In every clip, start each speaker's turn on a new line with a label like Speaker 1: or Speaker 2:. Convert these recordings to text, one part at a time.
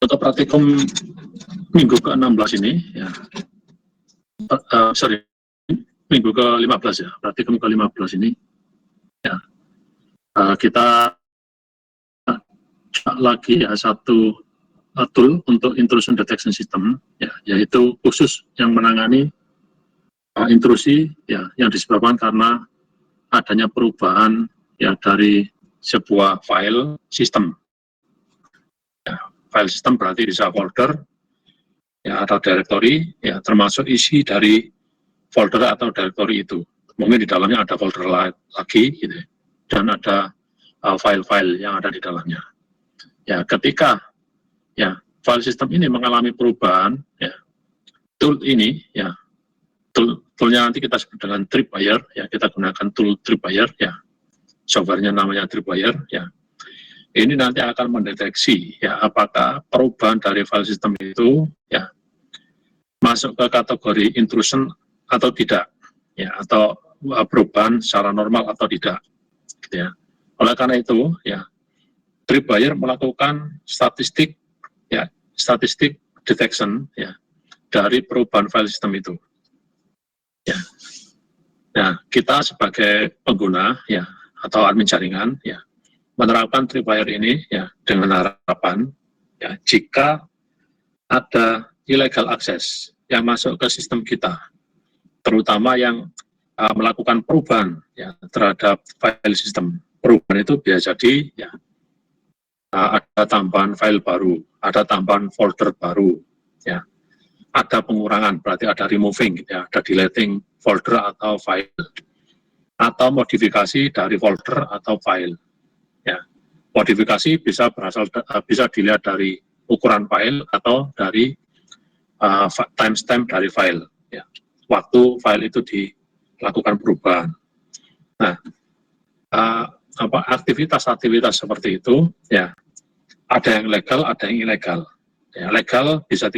Speaker 1: Untuk praktikum minggu ke-16 ini, ya, minggu ke-15 ya, praktikum ke-15 ini, ya, kita lagi ya satu tool untuk intrusion detection system, ya, yaitu khusus yang menangani intrusi ya yang disebabkan karena adanya perubahan ya dari sebuah file sistem. Ya, file sistem berarti bisa folder ya atau directory ya, termasuk isi dari folder atau directory itu. Mungkin di dalamnya ada folder lagi gitu, dan ada file-file yang ada di dalamnya. Ya, ketika ya file sistem ini mengalami perubahan, ya tool ini ya toolnya nanti kita sebut dengan Tripwire, ya kita gunakan tool Tripwire, ya softwarenya namanya Tripwire, ya ini nanti akan mendeteksi ya apakah perubahan dari file sistem itu ya masuk ke kategori intrusion atau tidak, ya atau perubahan secara normal atau tidak, gitu ya. Oleh karena itu, ya Tripwire melakukan statistik detection ya dari perubahan file sistem itu. Ya. Nah, kita sebagai pengguna ya atau admin jaringan ya menerapkan Tripwire ini ya dengan harapan ya jika ada illegal access yang masuk ke sistem kita, terutama yang melakukan perubahan ya terhadap file sistem. Perubahan itu bisa jadi ya ada tambahan file baru, ada tambahan folder baru, ya ada pengurangan, berarti ada removing, ya ada deleting folder atau file, atau modifikasi dari folder atau file. Ya, modifikasi bisa dilihat dari ukuran file atau dari timestamp dari file, ya, waktu file itu dilakukan perubahan. Nah, aktivitas-aktivitas seperti itu, ya, ada yang legal, ada yang ilegal. Ya, legal bisa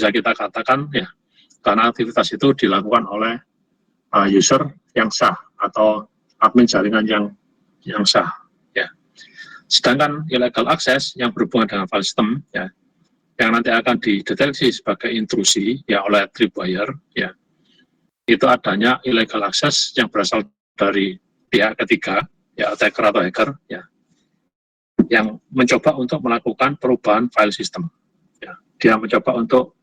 Speaker 1: kita katakan, ya, karena aktivitas itu dilakukan oleh user yang sah atau admin jaringan yang sah. Ya. Sedangkan illegal access yang berhubungan dengan file system, ya, yang nanti akan dideteksi sebagai intrusi ya oleh Tripwire, ya, itu adanya illegal access yang berasal dari pihak ketiga, ya attacker atau hacker, ya, yang mencoba untuk melakukan perubahan file system. Ya, dia mencoba untuk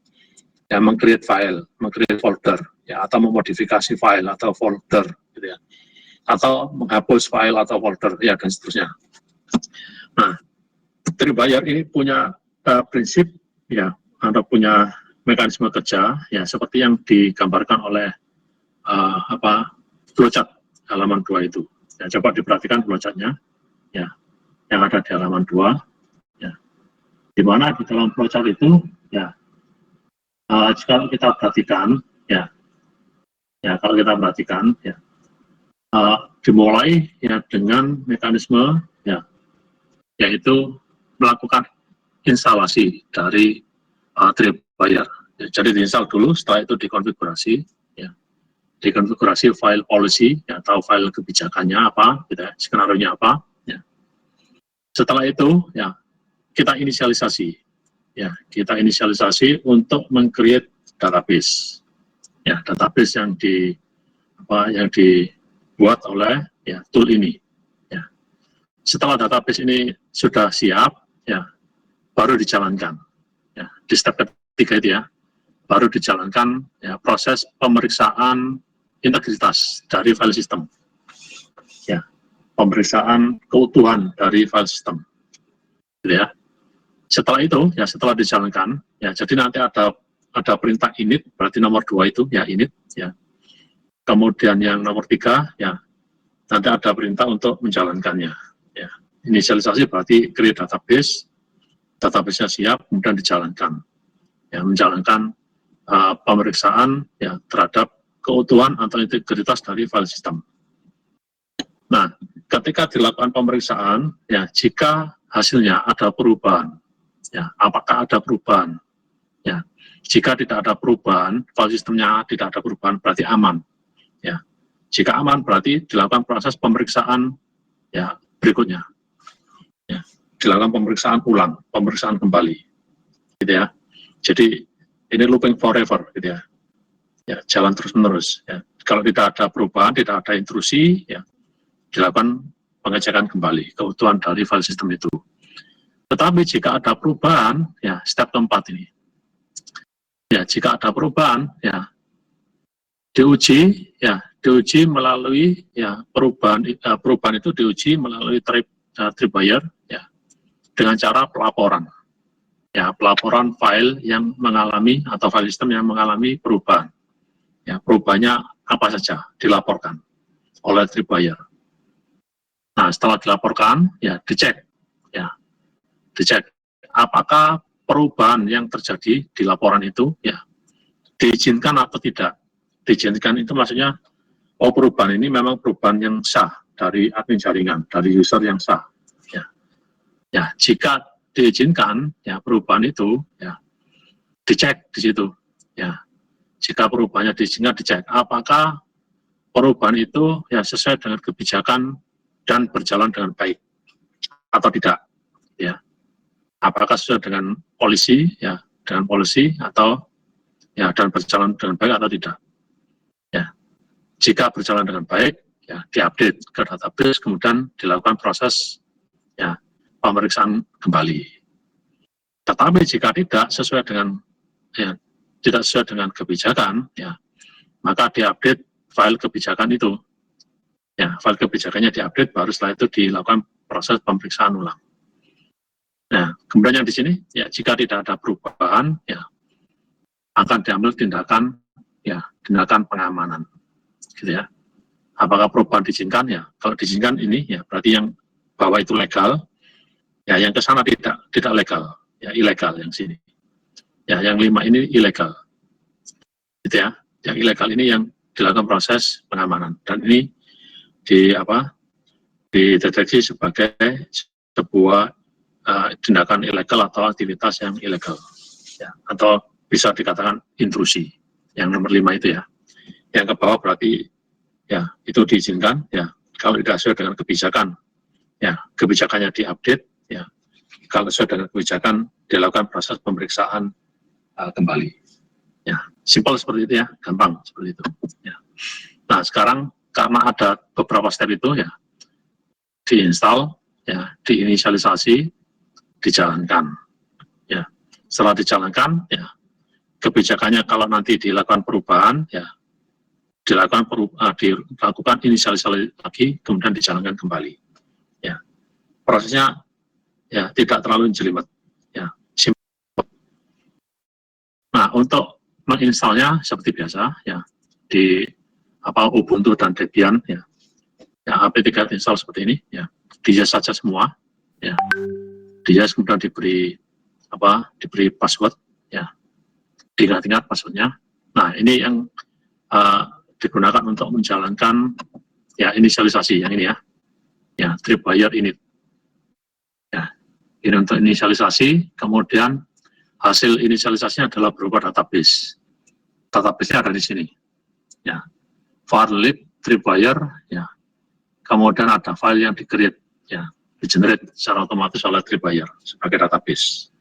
Speaker 1: ya meng-create file, meng-create folder, ya atau memodifikasi file atau folder, gitu ya, atau menghapus file atau folder, ya dan seterusnya. Nah, Tripwire ini punya prinsip, ya, atau punya mekanisme kerja, ya seperti yang digambarkan oleh flowchart halaman 2 itu. Ya, coba diperhatikan flowchartnya, ya, yang ada di halaman 2, ya, di mana di dalam flowchart itu, ya, kalau kita perhatikan, ya, kalau kita perhatikan, ya, dimulai ya dengan mekanisme, ya, yaitu melakukan instalasi dari Tripwire. Ya, jadi diinstal dulu, setelah itu dikonfigurasi, ya, dikonfigurasi file policy, ya, atau file kebijakannya apa, gitu ya, skenario-nya apa. Ya. Setelah itu, ya, kita inisialisasi, ya, kita inisialisasi untuk meng-create database, ya, database yang dibuat oleh ya tool ini. Ya. Setelah database ini sudah siap, ya, baru dijalankan. Ya, di step ketiga itu ya, baru dijalankan ya proses pemeriksaan integritas dari file system. Ya, pemeriksaan keutuhan dari file system. Gitu ya. Setelah itu, ya setelah dijalankan, ya jadi nanti ada perintah init, berarti nomor 2 itu ya init, ya. Kemudian yang nomor 3, ya nanti ada perintah untuk menjalankannya. Ya. Inisialisasi berarti create database, database-nya siap, kemudian dijalankan. Ya, menjalankan pemeriksaan ya terhadap keutuhan atau integritas dari file system. Nah, ketika dilakukan pemeriksaan, ya jika hasilnya ada perubahan, ya apakah ada perubahan? Ya, jika tidak ada perubahan, file sistemnya tidak ada perubahan, berarti aman. Ya, jika aman berarti dilakukan proses pemeriksaan ya berikutnya. Ya, dilakukan pemeriksaan ulang, pemeriksaan kembali. gitu ya. Jadi ini looping forever, gitu ya. Ya, jalan terus-menerus. Ya. Kalau tidak ada perubahan, tidak ada intrusi, ya, dilakukan pengecekan kembali keutuhan dari file sistem itu. Tetapi jika ada perubahan, ya, step keempat ini. Ya, jika ada perubahan, ya, diuji melalui ya perubahan itu diuji melalui tripwire ya dengan cara pelaporan. Ya, pelaporan file yang mengalami atau file sistem yang mengalami perubahan. Ya, perubahannya apa saja dilaporkan oleh tripwire. Nah, setelah dilaporkan, ya dicek apakah perubahan yang terjadi di laporan itu ya diizinkan atau tidak. Diizinkan itu maksudnya, perubahan ini memang perubahan yang sah dari admin jaringan, dari user yang sah. Ya, jika diizinkan, ya perubahan itu, ya dicek di situ. Ya, jika perubahannya diizinkan, dicek apakah perubahan itu ya sesuai dengan kebijakan dan berjalan dengan baik atau tidak. Ya, apakah sesuai dengan polisi, ya dengan polisi atau ya dan berjalan dengan baik atau tidak. Ya, jika berjalan dengan baik, ya diupdate ke database, kemudian dilakukan proses ya pemeriksaan kembali. Tetapi jika tidak sesuai dengan tidak sesuai dengan kebijakan, ya maka diupdate file kebijakan itu. Ya, file kebijakannya diupdate, baru setelah itu dilakukan proses pemeriksaan ulang. Nah, kemudian yang di sini, ya jika tidak ada perubahan, ya akan diambil tindakan pengamanan, gitu ya. Apakah perubahan diizinkan? Ya, kalau diizinkan ini, ya berarti yang bawah itu legal, ya yang ke sana tidak legal, ya ilegal yang sini. Ya, yang 5 ini ilegal, gitu ya. Yang ilegal ini yang dilakukan proses pengamanan, dan ini dideteksi sebagai sebuah tindakan ilegal atau aktivitas yang ilegal, ya, atau bisa dikatakan intrusi. Yang nomor 5 itu ya. Yang ke bawah berarti ya itu diizinkan, ya kalau tidak sesuai dengan kebijakan, ya kebijakannya diupdate, ya kalau sesuai dengan kebijakan dilakukan proses pemeriksaan kembali. Ya, simpel seperti itu ya, gampang seperti itu. Ya. Nah, sekarang karena ada beberapa step itu ya, diinstal, ya diinisialisasi, dijalankan. Ya, setelah dijalankan, ya kebijakannya kalau nanti dilakukan perubahan, ya dilakukan inisialisasi lagi, kemudian dijalankan kembali. Ya, prosesnya ya tidak terlalu jelimet. Ya, simpel. Nah, untuk menginstalnya seperti biasa, ya di Ubuntu dan Debian, ya HP3 install seperti ini, ya dia saja semua, ya dia kemudian diberi password, ya diingat-ingat passwordnya. Nah, ini yang digunakan untuk menjalankan ya inisialisasi yang ini ya tripwire init. Ya, ini untuk inisialisasi, kemudian hasil inisialisasinya adalah berupa database. Database-nya ada di sini. Ya, varlib tripwire, ya. Kemudian ada file yang di-create, ya, di-generate secara otomatis oleh tripwire sebagai database.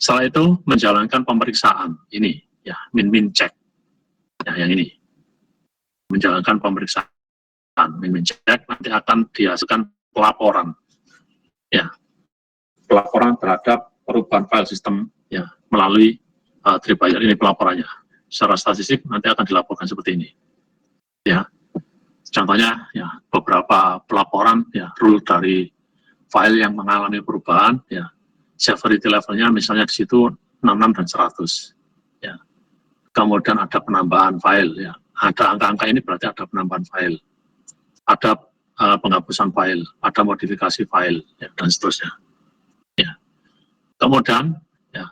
Speaker 1: Setelah itu menjalankan pemeriksaan ini, ya, min check, ya, yang ini, menjalankan pemeriksaan min check, nanti akan dihasilkan pelaporan, ya, pelaporan terhadap perubahan file sistem, ya, melalui tripwire ini pelaporannya. Secara statistik nanti akan dilaporkan seperti ini, ya. Contohnya, ya beberapa pelaporan, ya rule dari file yang mengalami perubahan, ya severity levelnya misalnya di situ 66 dan 100, ya. Kemudian ada penambahan file, ya ada angka-angka ini berarti ada penambahan file, ada penghapusan file, ada modifikasi file, ya, dan seterusnya. Ya. Kemudian, ya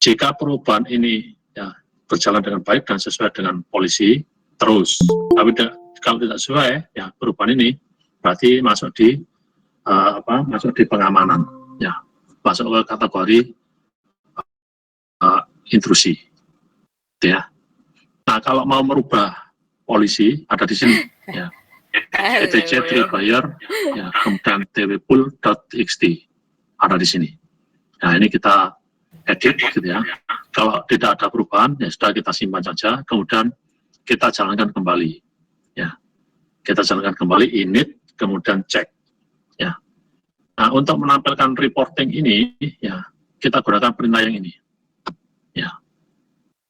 Speaker 1: jika perubahan ini ya berjalan dengan baik dan sesuai dengan polisi, terus. Tapi kalau tidak sesuai, ya perubahan ini berarti masuk di pengamanan, ya masuk ke kategori intrusi, ya. Nah, kalau mau merubah polisi ada di sini, ya etc tripwire, ya kemudian twpool.txt ada di sini. Nah, ini kita edit gitu ya. Kalau tidak ada perubahan, ya sudah kita simpan saja, kemudian kita jalankan kembali. Ya, kita jalankan kembali init, kemudian cek. Ya. Nah, untuk menampilkan reporting ini, ya kita gunakan perintah yang ini. Ya,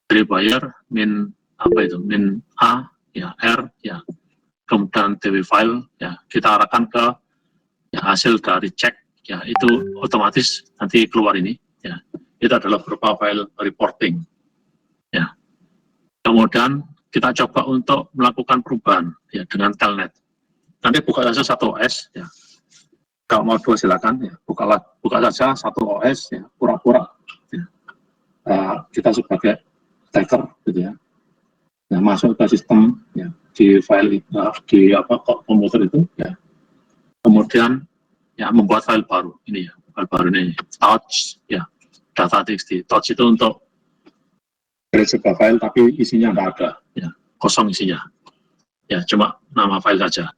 Speaker 1: buyer min apa itu min a ya r ya, kemudian tw file ya kita arahkan ke ya, hasil dari cek ya itu otomatis nanti keluar ini ya. Itu adalah berupa file reporting. Ya. Kemudian kita coba untuk melakukan perubahan ya dengan telnet. Nanti buka saja satu OS ya. Kalau mau dua silakan ya, buka saja satu OS ya, pura-pura ya. Kita sebagai attacker gitu ya. Ya, masuk ke sistem ya di file di apa kok komputer itu ya. Kemudian ya membuat file baru ini ya, file baru ini touch ya, data.txt. Touch itu untuk create sebuah file tapi isinya tidak ada ya, kosong isinya ya, cuma nama file saja.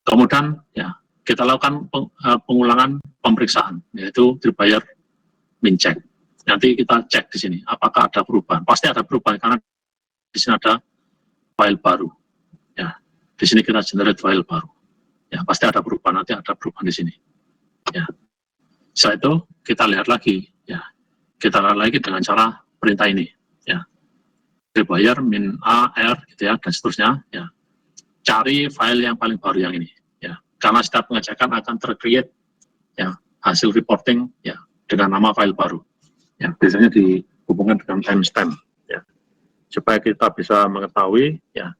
Speaker 1: Kemudian ya kita lakukan pengulangan pemeriksaan, yaitu dibayar min check. Nanti kita cek di sini apakah ada perubahan. Pasti ada perubahan karena di sini ada file baru ya, di sini kita generate file baru ya, pasti ada perubahan, nanti ada perubahan di sini ya. Setelah itu kita lihat lagi ya, kita lihat lagi dengan cara perintah ini ya, dibayar min a r gitu ya, dan seterusnya ya, cari file yang paling baru yang ini ya, karena setiap pengecekan akan tercreate ya hasil reporting ya dengan nama file baru ya, biasanya dihubungkan dengan timestamp ya, supaya kita bisa mengetahui ya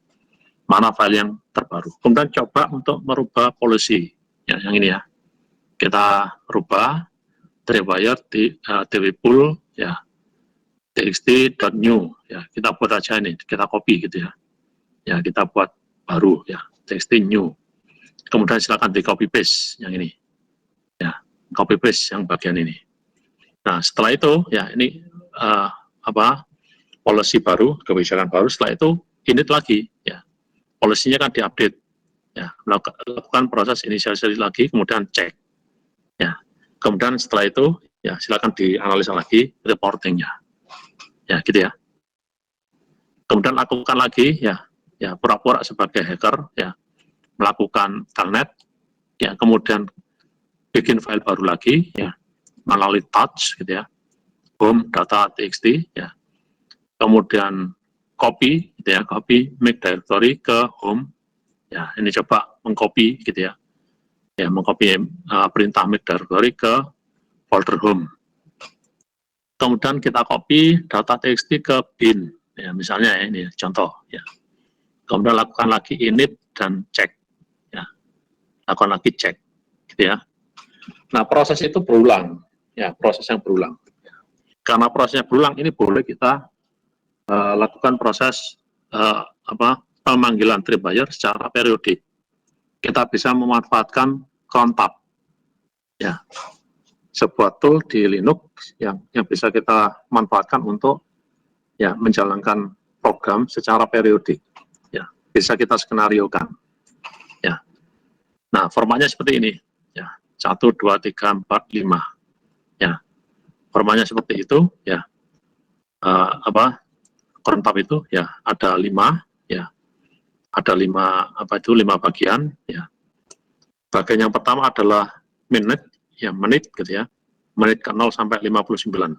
Speaker 1: mana file yang terbaru. Kemudian coba untuk merubah policy ya, yang ini ya, kita rubah tripwire di twpool ya txt.new ya, kita buat aja ini, kita copy gitu ya, ya kita buat baru ya txt new, kemudian silakan di copy paste yang ini ya, copy paste yang bagian ini. Nah setelah itu ya ini apa policy baru, kebijakan baru. Setelah itu init lagi ya, polisinya kan diupdate ya, lakukan proses inisialisasi lagi, kemudian cek ya, kemudian setelah itu ya silakan dianalisa lagi reportingnya ya gitu ya. Kemudian lakukan lagi ya, ya pura-pura sebagai hacker ya, melakukan telnet ya, kemudian bikin file baru lagi ya melalui touch gitu ya, home data.txt ya, kemudian copy gitu ya, copy make directory ke home ya, ini coba mengcopy gitu ya, ya mengcopy perintah make directory ke folder home. Kemudian kita copy data.txt ke bin ya, misalnya ya, ini contoh ya. Kemudian lakukan lagi init dan cek ya, lakukan lagi cek gitu ya. Nah proses itu berulang ya, proses yang berulang. Karena prosesnya berulang, ini boleh kita lakukan proses pemanggilan tripwire secara periodik. Kita bisa memanfaatkan crontab ya, sebuah tool di Linux yang bisa kita manfaatkan untuk ya menjalankan program secara periodik ya, bisa kita skenariokan ya. Nah formatnya seperti ini ya, 1 2 3 4 5 ya, formatnya seperti itu ya. Crontab itu ya ada 5 ya, ada 5 bagian ya. Bagian yang pertama adalah menit ya, menit gitu ya, menit ke 0 sampai 59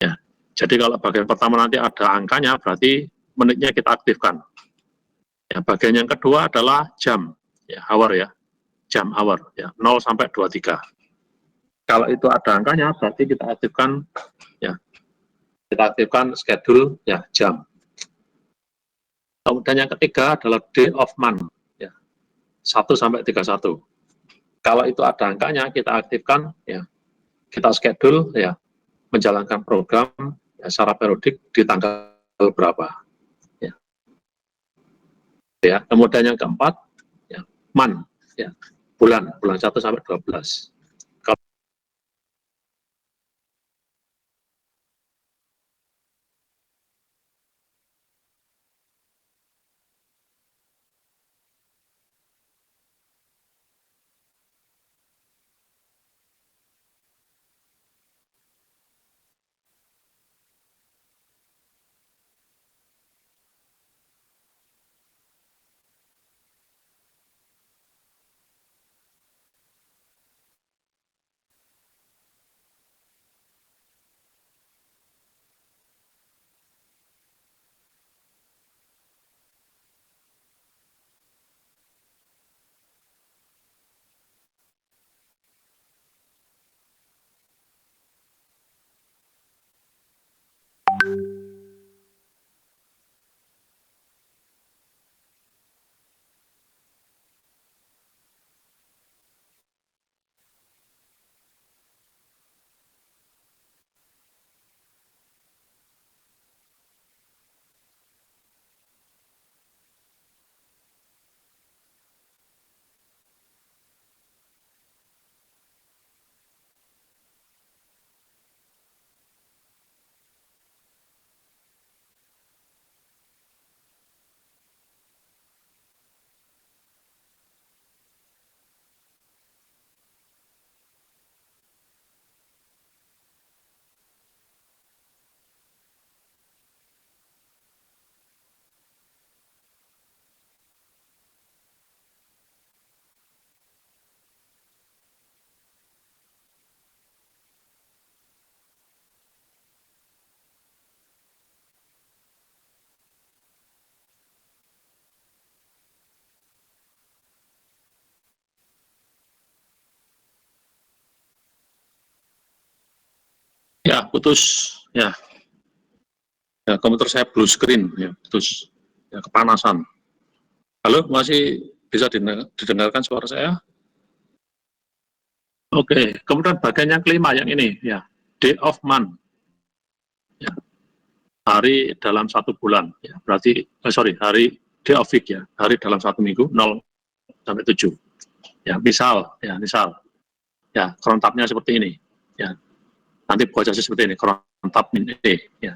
Speaker 1: ya. Jadi kalau bagian pertama nanti ada angkanya, berarti menitnya kita aktifkan ya. Bagian yang kedua adalah jam ya, hour ya, jam hour ya, 0 sampai 23. Kalau itu ada angkanya berarti kita aktifkan ya, kita aktifkan schedule ya, jam. Kemudian yang ketiga adalah day of month ya, 1 sampai 31. Kalau itu ada angkanya kita aktifkan ya, kita schedule ya, menjalankan program ya, secara periodik di tanggal berapa ya. Ya, kemudian yang keempat ya, month ya, bulan 1 sampai 12. Ya, putus. Ya, komputer saya blue screen, ya, putus. Ya, kepanasan. Halo, masih bisa didengarkan suara saya? Oke, kemudian bagian yang kelima yang ini, ya, day of month. Ya, hari dalam satu bulan. Ya, berarti, hari day of week, ya, hari dalam satu minggu, 0 sampai 7. Ya, misal, kerontapnya seperti ini. Ya, nanti baca seperti ini, kerontap min E, ya.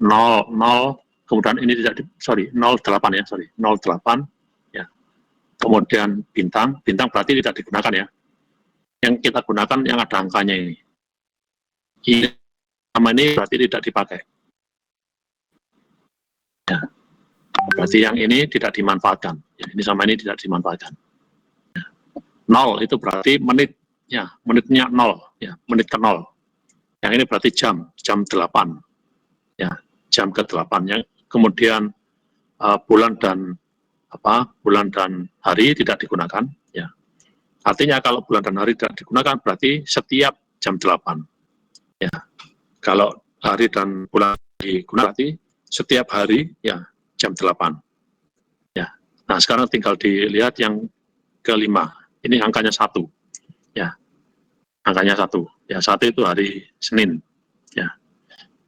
Speaker 1: 0, 0, kemudian ini tidak 08 ya, 08, ya. Kemudian bintang berarti tidak digunakan ya. Yang kita gunakan yang ada angkanya ini. Ini nama ini berarti tidak dipakai. Ya. Berarti yang ini tidak dimanfaatkan. Ya, ini sama ini tidak dimanfaatkan. Ya. 0 itu berarti menit, ya, menitnya 0, ya, menit ke 0. Yang ini berarti jam 8. Ya, jam ke-8 ya. Kemudian bulan dan hari tidak digunakan, ya. Artinya kalau bulan dan hari tidak digunakan berarti setiap jam 8. Ya. Kalau hari dan bulan digunakan berarti setiap hari ya jam 8. Ya. Nah, sekarang tinggal dilihat yang kelima. Ini angkanya 1. Ya. Angkanya 1. Ya, 1 itu hari Senin. Ya.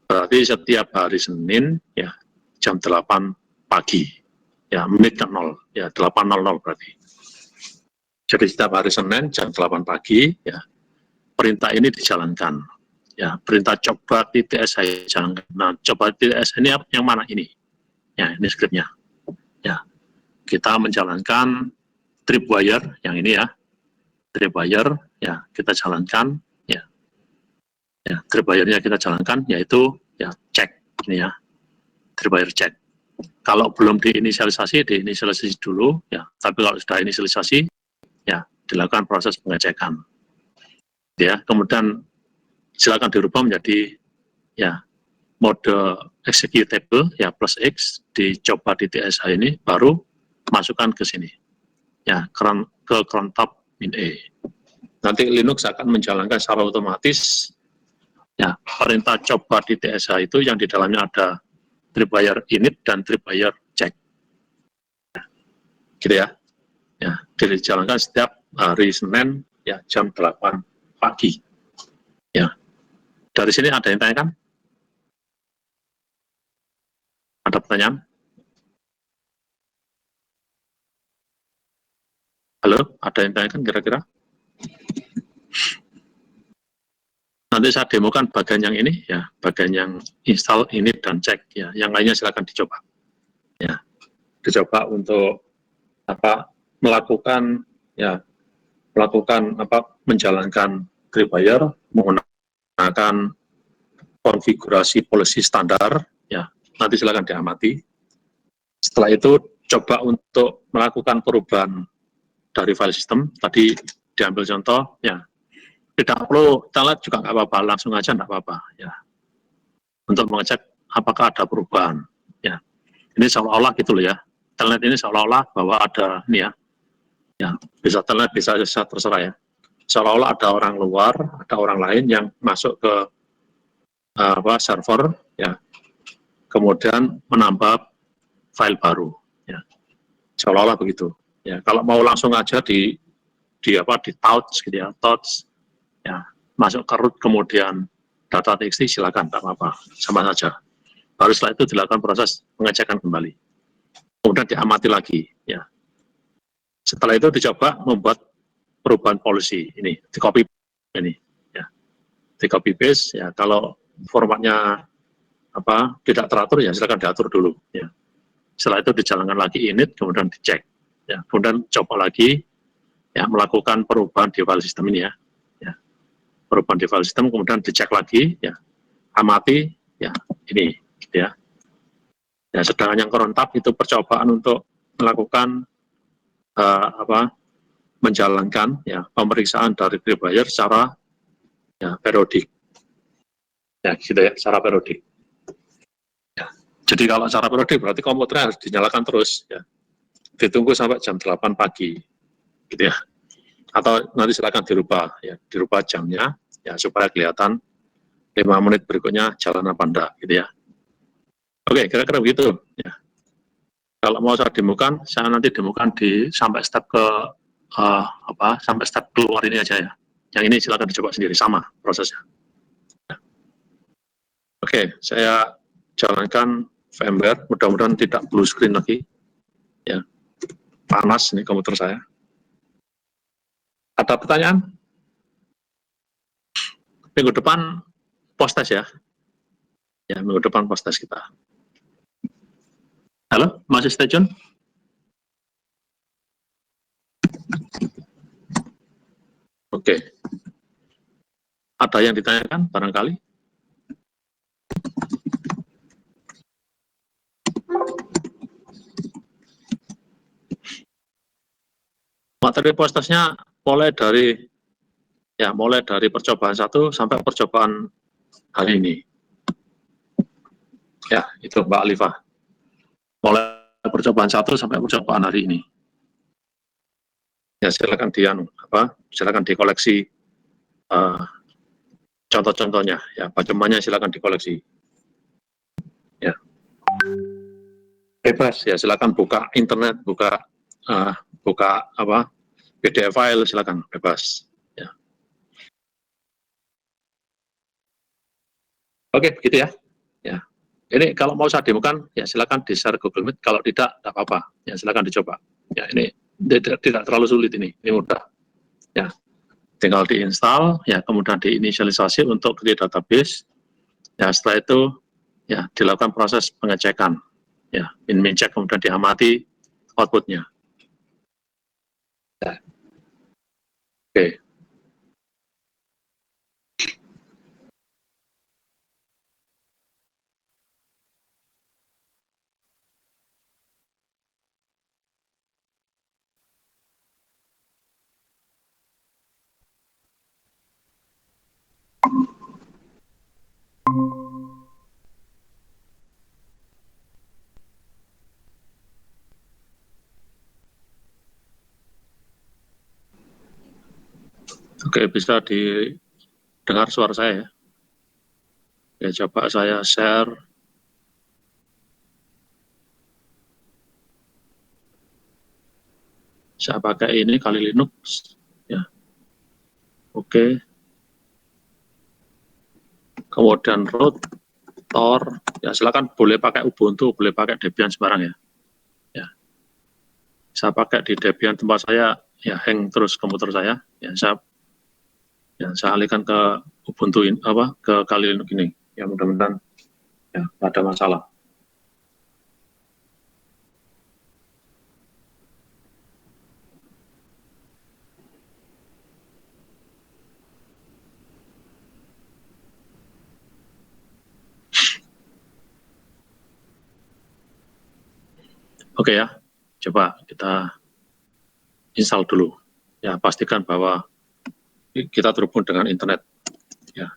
Speaker 1: Berarti setiap hari Senin ya jam 8 pagi. Ya, menit ke 0. Ya, 8.00 berarti. Jadi setiap hari Senin jam 8 pagi, ya, perintah ini dijalankan. Ya, perintah coba TTS saya jalankan. Nah, coba TTS ini yang mana ini? Ya, ini skripnya. Ya, kita menjalankan tripwire yang ini ya. Tripwire, ya, kita jalankan. Ya, tripwire-nya kita jalankan, yaitu ya cek ini ya. Tripwire cek. Kalau belum diinisialisasi dulu. Ya, tapi kalau sudah inisialisasi, ya, dilakukan proses pengecekan. Ya, kemudian silakan dirubah menjadi ya mode executable ya plus X, dicoba di TSH ini, baru masukkan ke sini. Ya, ke cron tab min E. Nanti Linux akan menjalankan secara otomatis ya perintah coba di TSH itu yang di dalamnya ada tripwire init dan tripwire check. Gitu ya. Ya, dijalankan setiap hari Senin ya jam 8 pagi. Ya. Dari sini ada yang tanyakan? Ada pertanyaan? Halo, ada yang tanyakan kira-kira? Nanti saya demokan bagian yang ini, ya, bagian yang install, init, dan cek. Ya, yang lainnya silakan dicoba. Ya, dicoba untuk melakukan menjalankan tripwire menggunakan konfigurasi policy standar. Ya, nanti silakan diamati. Setelah itu coba untuk melakukan perubahan dari file system. Tadi diambil contoh, ya, tidak perlu telnet juga nggak apa-apa, langsung aja nggak apa-apa, ya, untuk mengecek apakah ada perubahan. Ya, ini seolah-olah gitu loh ya, telnet ini seolah-olah bahwa ada ini ya, bisa telnet bisa terserah ya, seolah-olah ada orang luar, ada orang lain yang masuk ke server, ya, kemudian menambah file baru, ya, seolah-olah begitu. Ya, kalau mau langsung aja di touch gitu ya, touch, ya, masuk ke root kemudian data txt silakan, tak apa-apa, sama saja. Baru setelah itu dilakukan proses pengecekan kembali. Kemudian diamati lagi, ya. Setelah itu dicoba membuat perubahan policy ini, di copy ini, ya, di copy paste, ya. Kalau formatnya tidak teratur, ya silakan diatur dulu, ya. Setelah itu dijalankan lagi init, kemudian dicek, ya. Kemudian coba lagi, ya, melakukan perubahan di file system ini ya, perubahan di file system, kemudian dicek lagi, ya, amati, ya, ini, ya. Ya, sedangkan yang kerontap itu percobaan untuk melakukan menjalankan ya pemeriksaan dari tripwire secara ya periodik. Ya, gitu ya, secara periodik. Ya. Jadi kalau secara periodik berarti komputer harus dinyalakan terus, ya. Ditunggu sampai jam 8 pagi, gitu ya. Atau nanti silakan dirubah, ya, dirubah jamnya, ya, supaya kelihatan 5 menit berikutnya jalan apa enggak, gitu ya. Oke, kira-kira begitu. Ya. Kalau mau saya demokan, saya nanti demokan sampai step ke sampai step keluar ini aja ya. Yang ini silakan dicoba sendiri, sama prosesnya. Ya. Oke, saya jalankan VMware, mudah-mudahan tidak blue screen lagi. Ya, panas ini komputer saya. Ada pertanyaan? Minggu depan post test ya. Ya, minggu depan post test kita. Halo, masih stay tune? Oke. Ada yang ditanyakan barangkali? Materi post testnya mulai dari percobaan 1 sampai percobaan hari ini. Ya, itu Mbak Alifah. Mulai percobaan 1 sampai percobaan hari ini. Ya, silakan silakan dikoleksi contoh-contohnya. Ya, bagaimana silakan dikoleksi. Ya. Bebas ya, silakan buka internet, buka PDF file, silakan bebas. Ya. Oke, begitu ya. Ya. Ini kalau mau saya demokan, ya silakan di-share Google Meet. Kalau tidak apa-apa. Ya, silakan dicoba. Ya, ini tidak terlalu sulit ini mudah. Ya, tinggal diinstal, ya kemudian diinisialisasi untuk ke database. Ya, setelah itu ya dilakukan proses pengecekan. Ya, min check kemudian diamati outputnya. Ya. Oke. Oke, bisa didengar suara saya ya. Ya, coba saya share. Saya pakai ini Kali Linux. Ya. Oke. Kemudian root, tor. Ya, silakan boleh pakai Ubuntu, boleh pakai Debian sembarang ya. Ya. Saya pakai di Debian tempat saya, ya hang terus komputer saya. Ya, saya alihkan ke Ubuntu ke Kali Linux ini. Ya, mudah-mudahan ya tidak ada masalah. Oke ya, coba kita install dulu. Ya, pastikan bahwa kita terhubung dengan internet. Ya,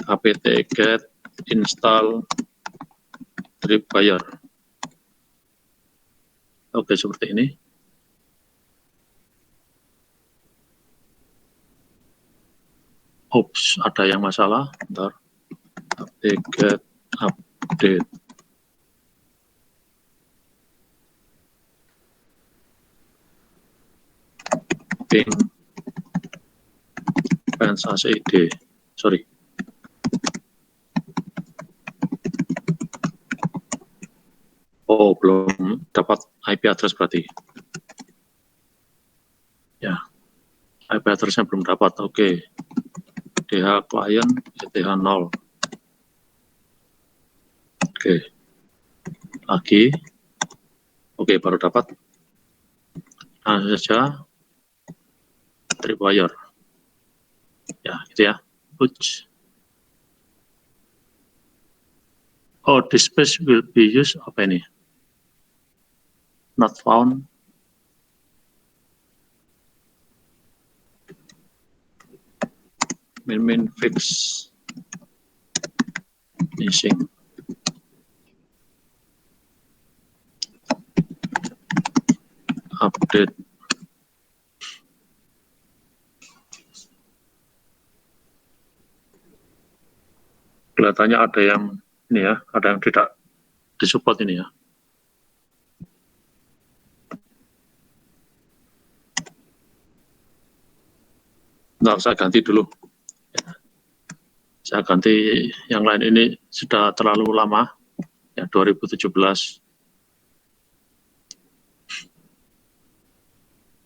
Speaker 1: apt-get install tripwire. Oke, seperti ini. Oops, ada yang masalah. Bentar. apt-get update. Ping ID. Sorry. Oh, belum dapat IP address berarti. Ya, IP address-nya belum dapat. Oke. DH client, ETH 0. Oke. Lagi. Oke, baru dapat. Langsung saja. Tripwire. Ya, gitu ya. Push. Oh, this space will be used apa ini? Not found. Min fix missing. Update. kelihatannya ada yang ini ya, ada yang tidak disupport ini ya. Nah, saya ganti dulu. Saya ganti yang lain, ini sudah terlalu lama, ya 2017.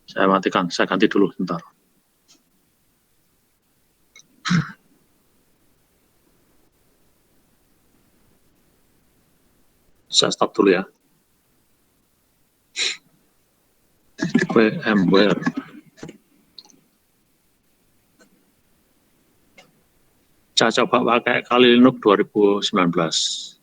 Speaker 1: Saya matikan, saya ganti dulu bentar. Saya stop dulu ya. VMware. Saya coba pakai Kali Linux 2019.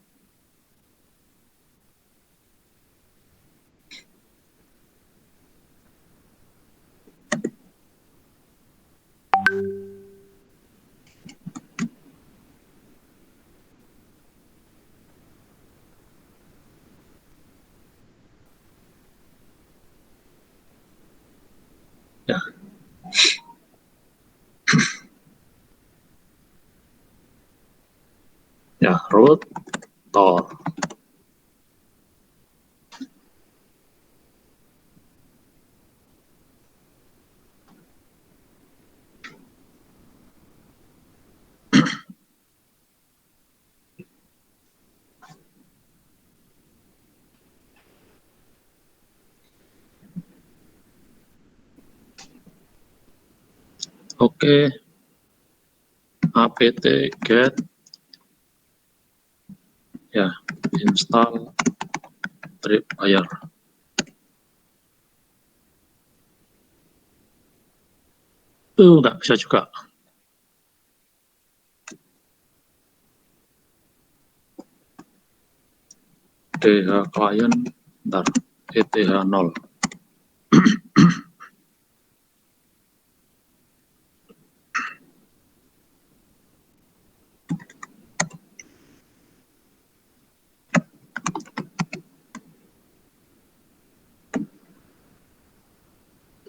Speaker 1: Ya. Ya, root Tor. Oke. apt get ya, install Tripwire. Nggak bisa juga. DH client, bentar, ETH 0.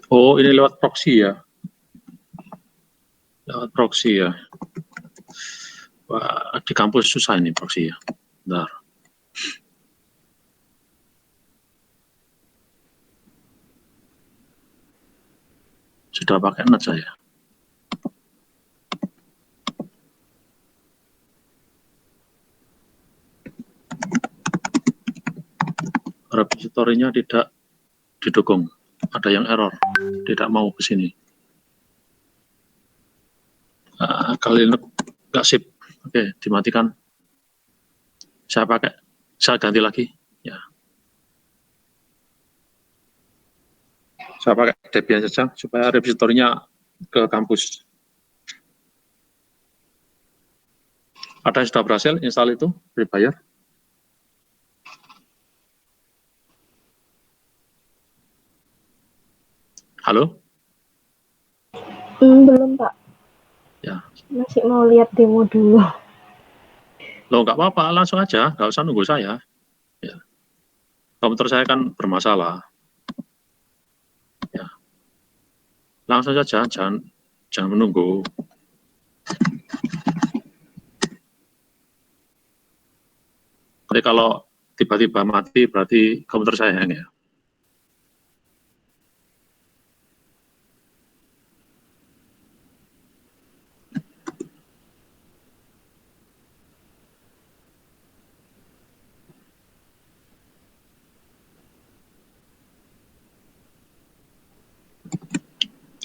Speaker 1: Oh, ini lewat proxy ya. Lewat proxy ya. Wah, di kampus susah ini proxy ya. Bentar. Sudah pakai NAT saya. Repositorinya tidak didukung. Ada yang error. Tidak mau ke sini. Kali ini nggak sip. Oke, dimatikan. Saya ganti lagi. Ya. Saya pakai Debian saja supaya repositorinya ke kampus. Ada yang sudah berhasil install itu, Tripwire? Halo?
Speaker 2: Belum, Pak.
Speaker 1: Ya.
Speaker 2: Masih mau lihat demo dulu.
Speaker 1: Loh, nggak apa-apa, langsung aja, nggak usah nunggu saya. Ya. Komputer saya kan bermasalah. Ya. Langsung saja, jangan menunggu. Jadi kalau tiba-tiba mati, berarti komputer saya hang ya.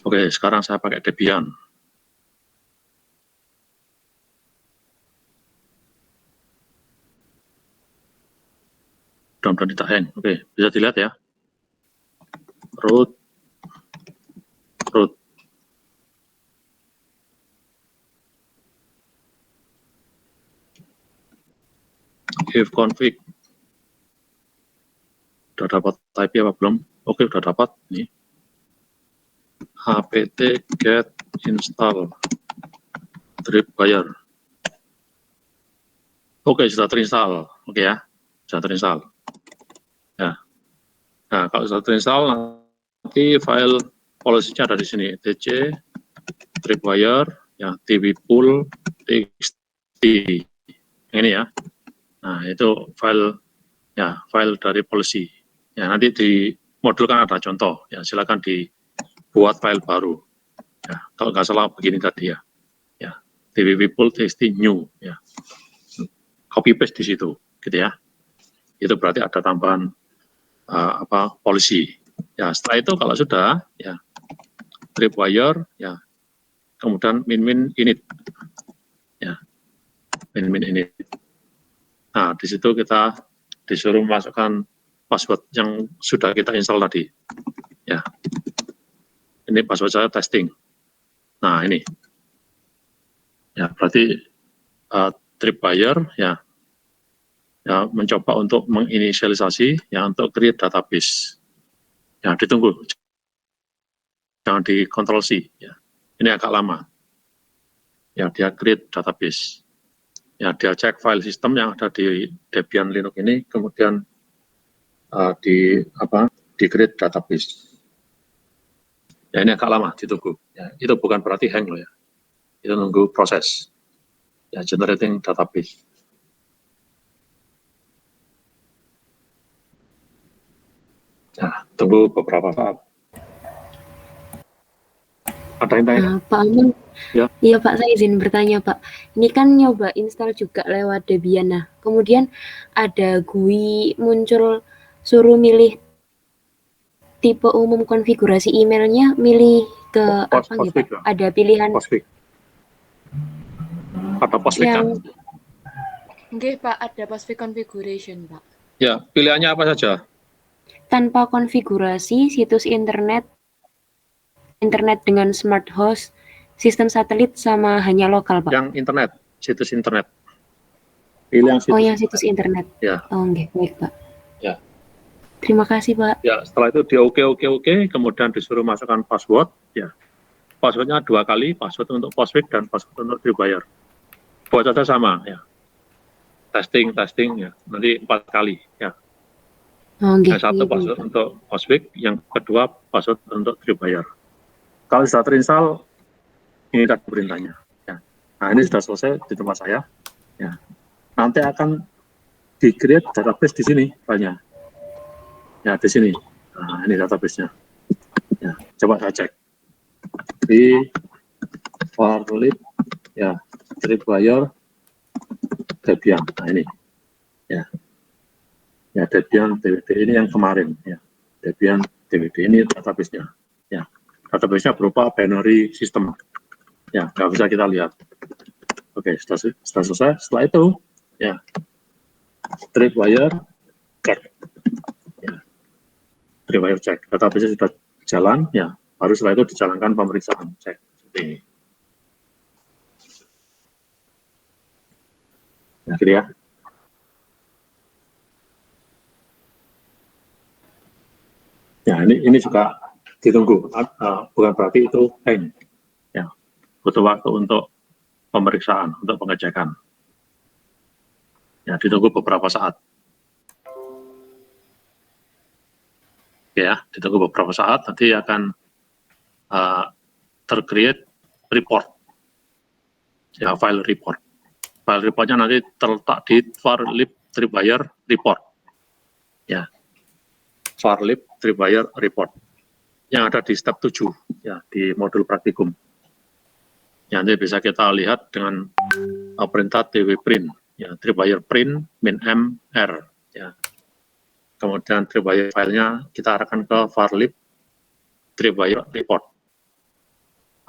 Speaker 1: Oke, sekarang saya pakai Debian. Mudah-mudahan tidak hang. Oke, bisa dilihat ya. Root. If config. Sudah dapat type apa belum? Oke, sudah dapat. Nih. apt get install Tripwire. Oke, sudah terinstall. Oke ya, sudah terinstall. Ya. Nah, kalau sudah terinstall, nanti file policy-nya ada di sini. tc Tripwire, ya, tvpool txt. ini ya. Nah, itu file dari policy. Ya, nanti di modul kan ada contoh. Ya, silakan dibuat file baru. Ya, kalau nggak salah begini tadi ya. Ya, DWP pool txt new. Ya, copy paste di situ, gitu ya. Itu berarti ada tambahan policy. Ya, setelah itu kalau sudah, ya, tripwire, ya, kemudian min init. Ya, min init. Nah, di situ kita disuruh masukkan password yang sudah kita install tadi. Ya, ini password saya testing. Nah, ini. Ya, berarti tripwire ya mencoba untuk menginisialisasi ya untuk create database. Ya, ditunggu. Jangan dikontrol C. Ya. Ini agak lama. Ya, dia create database. Ya, dia cek file system yang ada di Debian Linux ini, kemudian di create database. Ya, ini agak lama, ditunggu. Ya, itu bukan berarti hang loh ya. Itu nunggu proses. Ya, generating database. Ya, tunggu beberapa saat. Ada yang tanya?
Speaker 3: Pak Amun,
Speaker 1: ya.
Speaker 3: Iya Pak, saya izin bertanya Pak. Ini kan nyoba install juga lewat Debian. Nah, kemudian ada GUI muncul suruh milih tipe umum konfigurasi emailnya, milih ke apa gitu Pak?
Speaker 1: Ya.
Speaker 3: Ada pilihan
Speaker 1: Postfix. Ada Postfix
Speaker 3: yang
Speaker 1: kan?
Speaker 4: Oke Pak, ada Postfix configuration Pak.
Speaker 1: Ya, pilihannya apa saja?
Speaker 3: Tanpa konfigurasi, situs internet dengan smart host, sistem satelit, sama hanya lokal Pak.
Speaker 1: Yang internet, situs internet. Pilih yang situs.
Speaker 3: Oh, yang situs internet.
Speaker 1: Ya.
Speaker 3: Oh, okay. Baik Pak.
Speaker 1: Ya.
Speaker 3: Terima kasih Pak.
Speaker 1: Ya, setelah itu di oke, kemudian disuruh masukkan password. Ya, passwordnya 2 kali, password untuk Postfix dan password untuk tripwire. Buat saja sama ya. Testing ya. Nanti 4 kali ya.
Speaker 3: Oh, okay.
Speaker 1: Yang satu password untuk Postfix, yang kedua password untuk tripwire. Kalau sudah terinstall, ini tadi perintahnya. Ya. Nah, ini sudah selesai di tempat saya. Ya. Nanti akan di-create database di sini filenya. Ya, di sini. Nah, ini database-nya. Ya, coba saya cek. Di forlib, ya, tripwire, Debian. Nah, ini. Ya. Ya, Debian DWD ini yang kemarin. Ya. Debian DWD ini database-nya. Ya. Database-nya berupa binary system. Ya, nggak bisa kita lihat. Oke, sudah selesai. Setelah itu, ya, tripwire check. Ya. Tripwire check. Database sudah jalan, ya. Baru setelah itu dijalankan pemeriksaan cek. Seperti ini. Ya, gitu ya. Ya, ini juga ditunggu. Bukan berarti itu hang. Ya, butuh waktu untuk pemeriksaan, untuk pengecekan. Ya, ditunggu beberapa saat. Ya, ditunggu beberapa saat, nanti akan tercreate report. Ya, file report. File reportnya nanti terletak di forlib tripwire report. Ya, forlib tripwire report. Yang ada di step 7, ya, di modul praktikum. Ya, nanti bisa kita lihat dengan perintah twprint, ya, tripwire print min m r, ya. Kemudian tripwire filenya kita arahkan ke forlib tripwire report.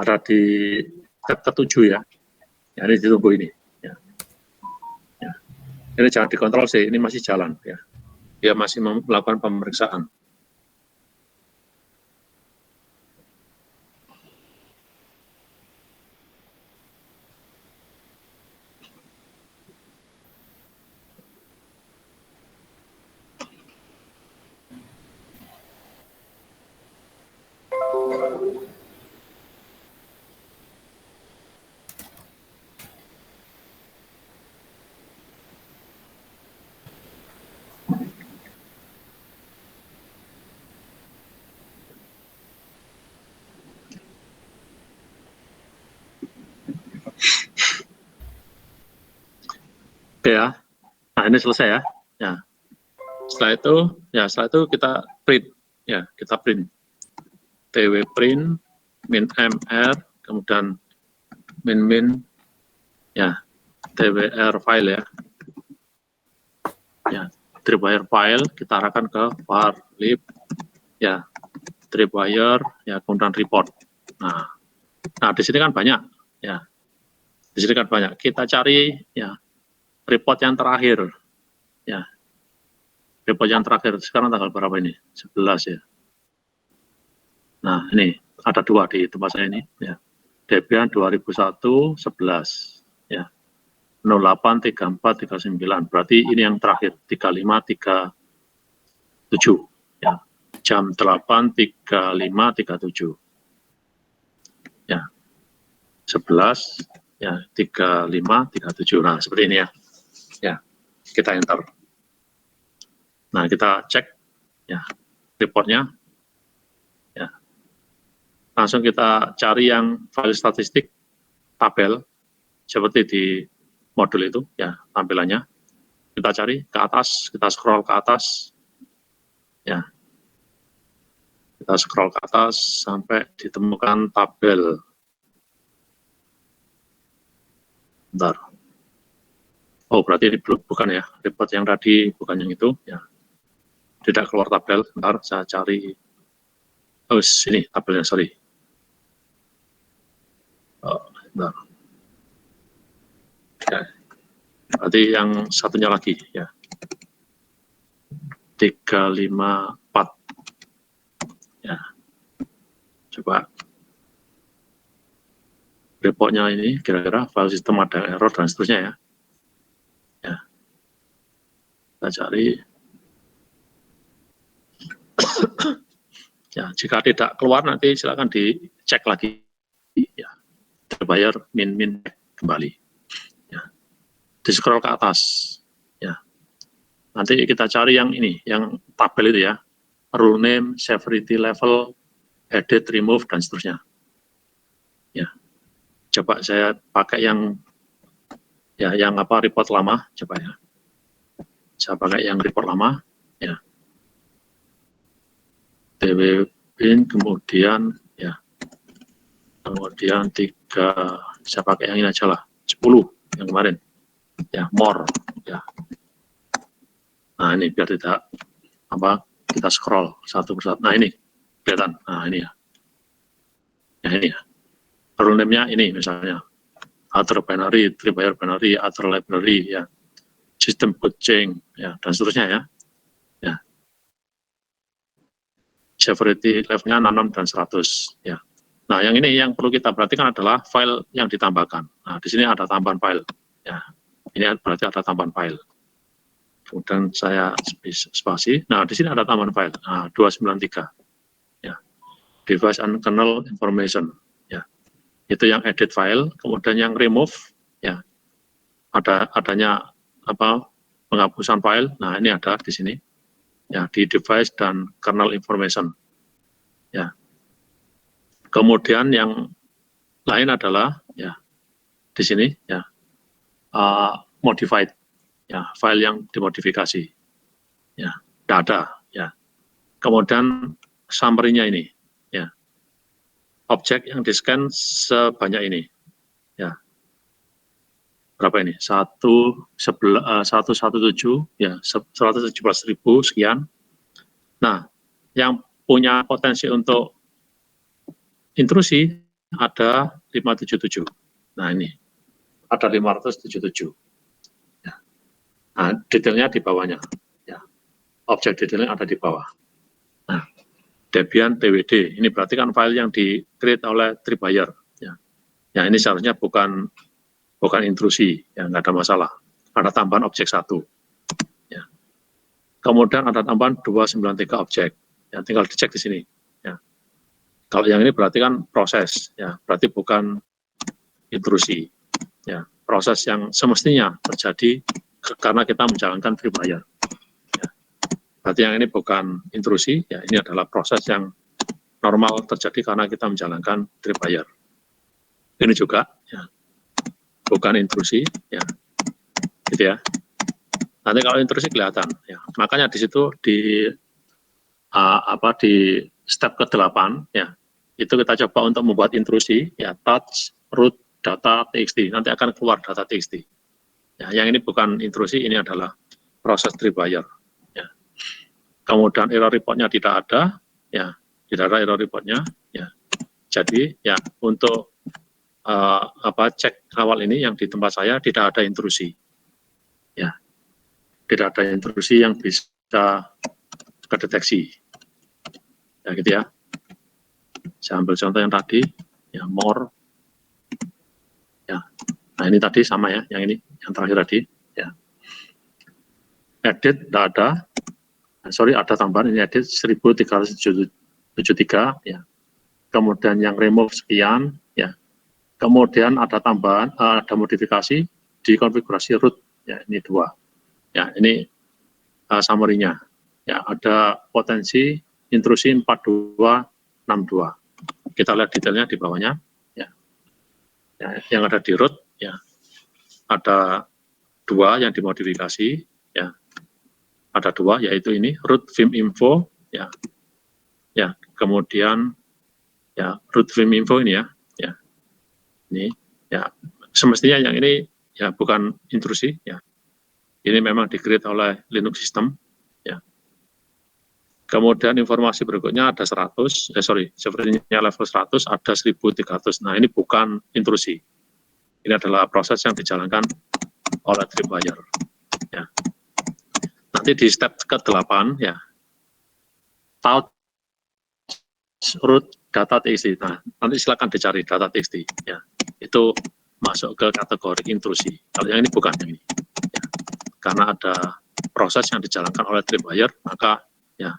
Speaker 1: Ada di step ke-7 ya. Ya, ini ditunggu ini. Ya. Ya. Ini jangan dikontrol sih, ini masih jalan ya. Dia masih melakukan pemeriksaan. Oke ya. Nah, ini selesai ya. Ya. Setelah itu kita print ya, kita print tw print min mr, kemudian min ya, twr file ya. Ya, tripwire file kita arahkan ke var lib ya, tripwire ya, kemudian report. Nah, di sini kan banyak ya. Di sini kan banyak. Kita cari ya report yang terakhir ya. Report yang terakhir sekarang tanggal berapa ini? 11 ya. Nah, ini ada 2 di tempat saya ini ya. Debian 2001 11 ya. 08 34 39. Berarti ini yang terakhir 35 37 ya. Jam 8 35 37. Ya. 11 ya, 35 37. Nah, seperti ini ya. Ya. Kita enter. Nah, kita cek ya reportnya. Ya. Langsung kita cari yang file statistik tabel seperti di modul itu ya, tampilannya. Kita cari ke atas, kita scroll ke atas. Ya. Kita scroll ke atas sampai ditemukan tabel. Bentar. Oh, berarti ini bukan ya, report yang tadi bukan yang itu ya. Tidak keluar tabel. Bentar, saya cari. Oh, sini tabelnya, sorry. Oh, bentar. Ya. Berarti yang satunya lagi ya. 354. Ya. Coba reportnya ini kira-kira file sistem ada error dan seterusnya ya. Ya. Kita cari. Ya, jika tidak keluar nanti silakan dicek lagi ya. Terbayar min kembali. Ya. Di scroll ke atas ya. Nanti kita cari yang ini, yang tabel itu ya. Rule name, severity level, edit, remove dan seterusnya. Ya. Coba saya pakai yang ya, yang apa, report lama, coba ya. Saya pakai yang report lama ya. tw bin kemudian ya, kemudian 3, saya pakai yang ini aja lah, 10 yang kemarin ya, more ya. Nah, ini biar tidak apa, kita scroll satu persatu. Nah, ini kelihatan. Nah, ini ya. Ya, ini ya. Rule name-nya ini misalnya other binary, tripwire binary, other library ya, system code change ya, dan seterusnya ya. Ya. Severity level-nya 66 dan 100 ya. Nah, yang ini yang perlu kita perhatikan adalah file yang ditambahkan. Nah, di sini ada tambahan file ya. Ini berarti ada tambahan file. Kemudian saya spasi. Nah, di sini ada tambahan file. Nah, 293 ya. Device and kernel information ya. Itu yang edit file, kemudian yang remove ya. Adanya apa, penghapusan file. Nah, ini ada di sini. Ya, di device dan kernel information ya. Kemudian yang lain adalah ya di sini ya, modified ya, file yang dimodifikasi ya, tidak ada ya. Kemudian summary-nya ini ya, objek yang di scan sebanyak ini ya. Berapa ini? 117 ya, 117.000 sekian. Nah, yang punya potensi untuk intrusi ada 577. Nah, ini ada 577. Ya. Nah, detailnya di bawahnya. Ya. Objek detailnya ada di bawah. Nah, Debian TWD ini berarti kan file yang di-create oleh Tripwire. Ya. Ya, ini seharusnya bukan intrusi, ya, nggak ada masalah. Ada tambahan objek 1. Ya. Kemudian ada tambahan 293 objek. Ya, tinggal dicek di sini. Ya. Kalau yang ini berarti kan proses, ya, berarti bukan intrusi. Ya, proses yang semestinya terjadi karena kita menjalankan Tripwire. Ya. Berarti yang ini bukan intrusi, ya, ini adalah proses yang normal terjadi karena kita menjalankan Tripwire. Ini juga, ya, bukan intrusi ya. Itu gitu ya. Nanti kalau intrusi kelihatan, ya. Makanya di situ di di step ke-8, ya, itu kita coba untuk membuat intrusi, ya, touch root data txt, nanti akan keluar data txt. Ya, yang ini bukan intrusi, ini adalah proses tripwire. Ya. Kemudian error reportnya tidak ada, ya, tidak ada error reportnya, ya. Jadi, ya, untuk cek awal ini yang di tempat saya tidak ada intrusi, ya, tidak ada intrusi yang bisa kedeteksi, ya gitu ya. Saya ambil contoh yang tadi, ya, more, ya. Nah ini tadi sama ya, yang ini, yang terakhir tadi, ya. Edit tidak ada, sorry ada tambahan, ini edit 1373, ya. Kemudian yang remove sekian, ya. Kemudian ada tambahan, ada modifikasi di konfigurasi root, ya, ini 2. Ya, ini summary-nya. Ya, ada potensi intrusi 4262. Kita lihat detailnya di bawahnya. Ya. Ya, yang ada di root, ya, ada 2 yang dimodifikasi, ya. Ada 2, yaitu ini root vim info, ya. Ya, kemudian ya root vim info ini ya. Ini, ya, semestinya yang ini, ya, bukan intrusi, ya. Ini memang di-create oleh Linux system, ya. Kemudian informasi berikutnya ada 100, sepertinya level 100, ada 1300. Nah, ini bukan intrusi. Ini adalah proses yang dijalankan oleh tripwire, ya. Nanti di step ke-8, ya, touch root data txt. Nah, nanti silakan dicari data txt, ya. Itu masuk ke kategori intrusi. Kalau yang ini bukan yang ini, ya. Karena ada proses yang dijalankan oleh tripwire, maka, ya,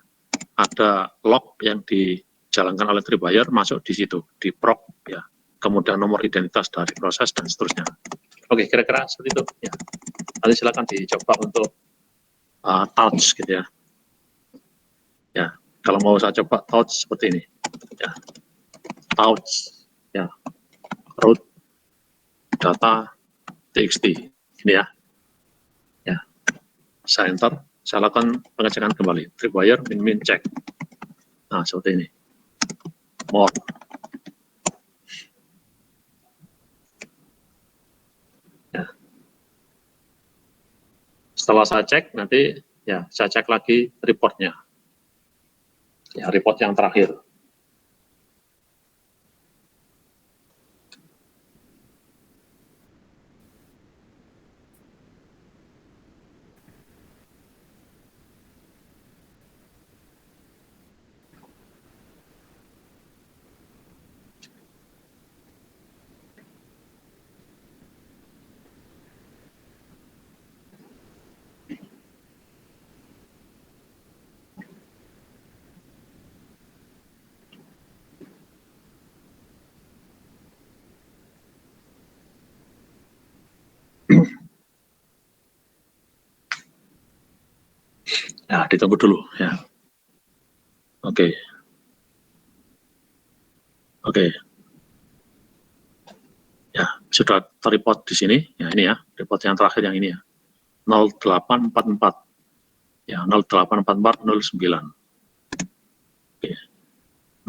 Speaker 1: ada log yang dijalankan oleh tripwire masuk di situ, di proc, ya. Kemudian nomor identitas dari proses dan seterusnya. Oke, kira-kira seperti itu, ya. Nanti silakan dicoba untuk touch gitu ya. Ya, kalau mau saya coba touch seperti ini, ya. Touch, ya, root data txt ini ya. Ya, saya enter, saya lakukan pengecekan kembali, tripwire min check. Nah, seperti ini. More. Ya. Setelah saya cek, nanti, ya, saya cek lagi reportnya. Ya, report yang terakhir. Ya, ditunggu dulu, ya. Oke. Oke. Ya, sudah terreport di sini. Ya, ini ya, report yang terakhir yang ini ya. 0844. Ya, 084409. Oke.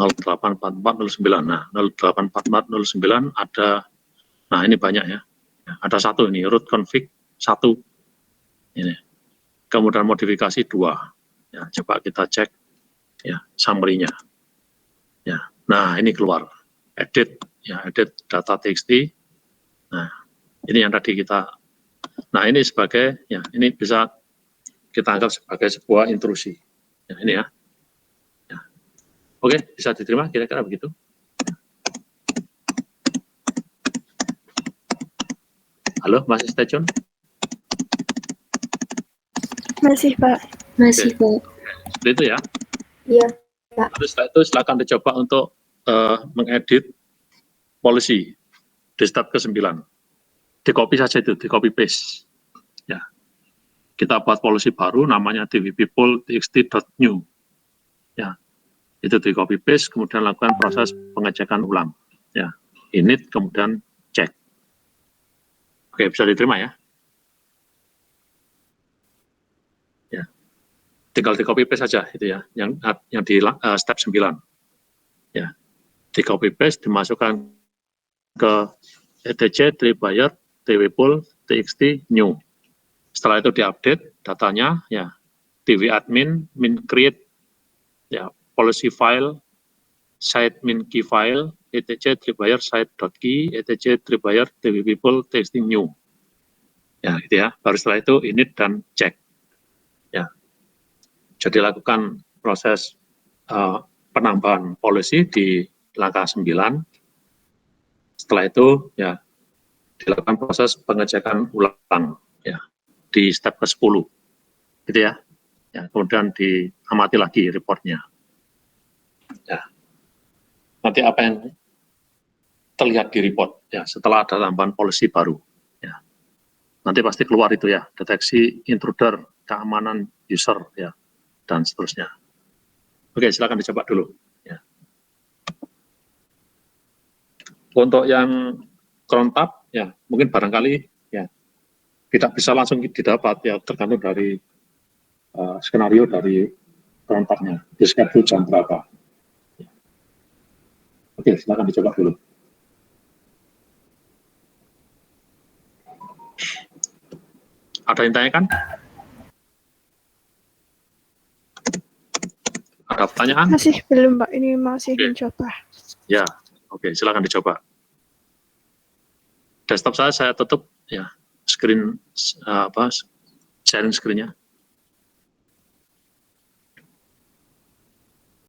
Speaker 1: 084409. Nah, 084409 ada, nah ini banyak ya. Ada 1 ini, root config 1. Ini. Kemudian modifikasi 2. Ya, coba kita cek, ya, summary-nya. Ya, nah ini keluar. Edit, ya, edit data txt. Nah, ini yang tadi kita, nah ini sebagai, ya, ini bisa kita anggap sebagai sebuah intrusi. Ya, ini ya. Ya. Oke, bisa diterima kira-kira begitu. Halo, masih stay tune?
Speaker 2: Masih, Pak.
Speaker 3: Masih, Pak.
Speaker 1: Seperti itu ya.
Speaker 2: Iya, Pak.
Speaker 1: Terus setelah itu silakan dicoba untuk mengedit policy di step ke-9. Di copy saja itu, di copy paste. Ya. Kita buat policy baru namanya dvppool.txt.new. Ya. Itu di copy paste, kemudian lakukan proses pengecekan ulang. Ya. Init kemudian cek. Oke, bisa diterima ya. tinggal di copy paste saja itu ya, yang di step 9. Ya, di copy paste dimasukkan ke etc tripwire twpool txt new. Setelah itu diupdate datanya ya, tw admin min create ya, policy file site min key file etc tripwire site.key etc tripwire twpool txt new. Ya, gitu ya. Baru setelah itu init dan cek. Ya. Jadi lakukan proses penambahan policy di langkah 9. Setelah itu ya dilakukan proses pengecekan ulang ya di step ke-10. Gitu ya. Ya, kemudian diamati lagi reportnya. Ya. Nanti apa yang terlihat di report ya setelah ada tambahan policy baru. Ya. Nanti pasti keluar itu ya, deteksi intruder, keamanan user ya, dan seterusnya. Oke, silakan dicoba dulu. Ya. Untuk yang cron tab, ya mungkin barangkali ya tidak bisa langsung didapat ya, tergantung dari skenario dari cron tabnya, di schedule jam berapa. Ya. Oke, silakan dicoba dulu. Ada yang tanyakan? Ada pertanyaan?
Speaker 2: Masih belum, Pak. Ini masih mencoba.
Speaker 1: Ya, oke, silakan dicoba. Desktop saya tutup ya, screen sharing screen-nya.